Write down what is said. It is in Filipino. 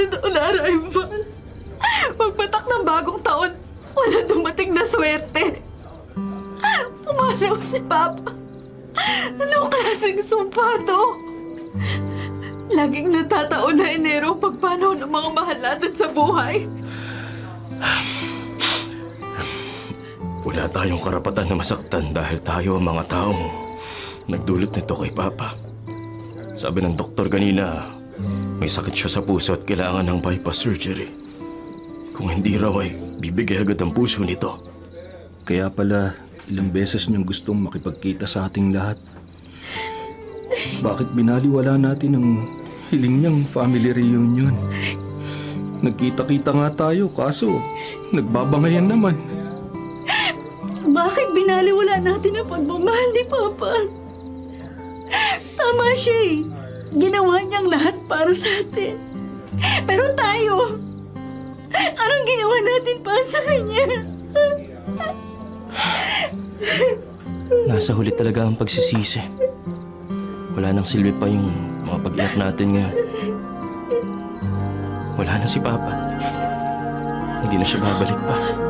on arrival. Pagpatak ng bagong taon, wala dumating na swerte. Pumalaw si Papa. Anong klaseng sumpa to? Laging natataon na Enero ang pagpanaw ng mga mahal natin sa buhay. Wala tayong karapatan na masaktan dahil tayo ang mga taong nagdulot nito kay Papa. Sabi ng doktor kanina, may sakit siya sa puso at kailangan ng bypass surgery. Kung hindi raw ay bibigay agad ang puso nito. Kaya pala, ilang beses niyang gustong makipagkita sa ating lahat. Bakit binaliwala natin ang hiling niyang family reunion? Nagkita-kita nga tayo, kaso nagbabangayan naman. Bakit binaliwala natin ang pagmamahal ni Papa? Tama siya eh. Ginawa niyang lahat para sa atin. Pero tayo, anong ginawa natin para sa kanya? Nasa huli talaga ang pagsisisi. Wala nang silbi pa yung mga pag-iyak natin ngayon. Wala na si Papa. Hindi na siya babalik pa.